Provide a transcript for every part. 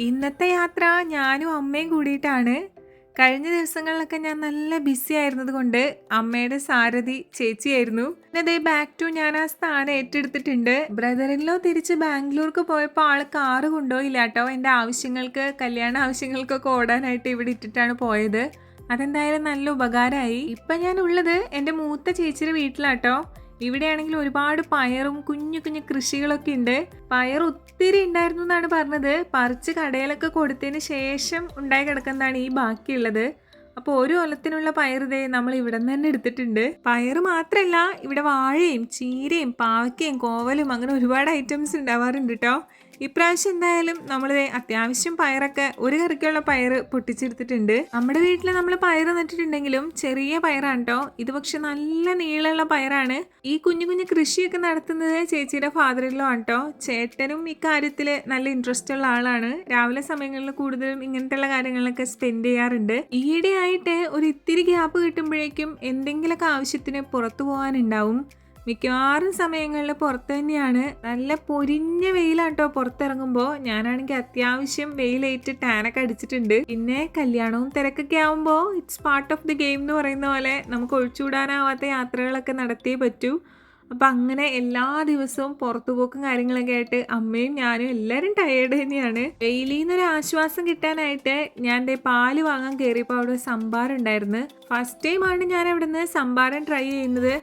ഇന്നത്തെ യാത്ര ഞാനും അമ്മയും കൂടിയിട്ടാണ്. കഴിഞ്ഞ ദിവസങ്ങളിലൊക്കെ ഞാൻ നല്ല ബിസി ആയിരുന്നത് കൊണ്ട് അമ്മയുടെ സാരഥി ചേച്ചിയായിരുന്നു. പിന്നെ ബാക്ക് ടു ഞാൻ ആ സ്ഥാനം ഏറ്റെടുത്തിട്ടുണ്ട്. ബ്രദറിലോ തിരിച്ച് ബാംഗ്ലൂർക്ക് പോയപ്പോൾ ആള് കാറ് കൊണ്ടുപോയില്ല കേട്ടോ. എൻ്റെ ആവശ്യങ്ങൾക്ക്, കല്യാണ ആവശ്യങ്ങൾക്കൊക്കെ ഓടാനായിട്ട് ഇവിടെ ഇട്ടിട്ടാണ് പോയത്. അതെന്തായാലും നല്ല ഉപകാരമായി. ഇപ്പം ഞാൻ ഉള്ളത് എൻ്റെ മൂത്ത ചേച്ചിയുടെ വീട്ടിലാട്ടോ. ഇവിടെയാണെങ്കിൽ ഒരുപാട് പയറും കുഞ്ഞു കുഞ്ഞു കൃഷികളൊക്കെ ഉണ്ട്. പയർ ഒത്തിരി ഉണ്ടായിരുന്നു എന്നാണ് പറഞ്ഞത്. പറിച്ച് കടയിലൊക്കെ കൊടുത്തതിന് ശേഷം ഉണ്ടായി കിടക്കുന്നതാണ് ഈ ബാക്കിയുള്ളത്. അപ്പോൾ ഒരു കൊല്ലത്തിനുള്ള പയർ നമ്മൾ ഇവിടെ നിന്ന് തന്നെ എടുത്തിട്ടുണ്ട്. പയർ മാത്രമല്ല, ഇവിടെ വാഴയും ചീരയും പാവയ്ക്കയും കോവലും അങ്ങനെ ഒരുപാട് ഐറ്റംസ് ഉണ്ടാവാറുണ്ട് കേട്ടോ. ഇപ്രാവശ്യം എന്തായാലും നമ്മൾ അത്യാവശ്യം പയറൊക്കെ ഒരു കറിക്കുള്ള പയർ പൊട്ടിച്ചെടുത്തിട്ടുണ്ട്. നമ്മുടെ വീട്ടിൽ നമ്മൾ പയർ നട്ടിട്ടുണ്ടെങ്കിലും ചെറിയ പയറാണ് കേട്ടോ. ഇത് പക്ഷെ നല്ല നീളമുള്ള പയറാണ്. ഈ കുഞ്ഞു കുഞ്ഞു കൃഷിയൊക്കെ നടത്തുന്നത് ചേച്ചിയുടെ ഫാദറിലോ ആണ് കേട്ടോ. ചേട്ടനും ഇക്കാര്യത്തിൽ നല്ല ഇൻട്രസ്റ്റ് ഉള്ള ആളാണ്. രാവിലെ സമയങ്ങളിൽ കൂടുതലും ഇങ്ങനത്തെ കാര്യങ്ങളിലൊക്കെ സ്പെൻഡ് ചെയ്യാറുണ്ട്. ഈയിടെയായിട്ട് ഒരു ഇത്തിരി ഗ്യാപ്പ് കിട്ടുമ്പോഴേക്കും എന്തെങ്കിലുമൊക്കെ ആവശ്യത്തിന് പുറത്തു പോകാനുണ്ടാവും. മിക്കവാറും സമയങ്ങളിൽ പുറത്ത് തന്നെയാണ്. നല്ല പൊരിഞ്ഞ വെയിലാട്ടോ പുറത്തിറങ്ങുമ്പോൾ. ഞാനാണെങ്കിൽ അത്യാവശ്യം വെയിലേറ്റ് ടാനൊക്കെ അടിച്ചിട്ടുണ്ട്. പിന്നെ കല്യാണവും തിരക്കൊക്കെ ആവുമ്പോൾ it's part of the game എന്ന് പറയുന്ന പോലെ നമുക്ക് ഒഴിച്ചുകൂടാനാവാത്ത യാത്രകളൊക്കെ നടത്തിയേ പറ്റൂ. അപ്പം അങ്ങനെ എല്ലാ ദിവസവും പുറത്തുപോക്കും കാര്യങ്ങളൊക്കെ ആയിട്ട് അമ്മയും ഞാനും എല്ലാവരും ടയേർഡ് തന്നെയാണ്. വെയിലിൽ നിന്നൊരു ആശ്വാസം കിട്ടാനായിട്ട് ഞാൻ പാല് വാങ്ങാൻ കയറിയപ്പോൾ അവിടെ സംഭാരം ഉണ്ടായിരുന്നു. ഫസ്റ്റ് ടൈമാണ് ഞാൻ അവിടെ നിന്ന് സംഭാരം ട്രൈ ചെയ്യുന്നത്.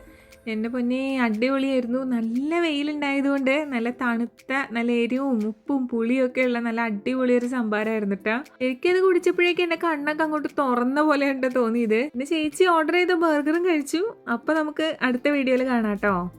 എൻ്റെ പൊന്നെ അടിപൊളിയായിരുന്നു. നല്ല വെയിലുണ്ടായതുകൊണ്ട് നല്ല തണുത്ത, നല്ല എരിവും ഉപ്പും പുളിയും ഒക്കെ ഉള്ള നല്ല അടിപൊളി ഒരു സംഭാരമായിരുന്നു കേട്ടോ. എനിക്കത് കുടിച്ചപ്പോഴേക്കും എൻ്റെ കണ്ണൊക്കെ അങ്ങോട്ട് തുറന്ന പോലെയുണ്ട് തോന്നിയത്. എൻ്റെ ചേച്ചി ഓർഡർ ചെയ്ത ബർഗറും കഴിച്ചു. അപ്പോൾ നമുക്ക് അടുത്ത വീഡിയോയിൽ കാണാം കേട്ടോ.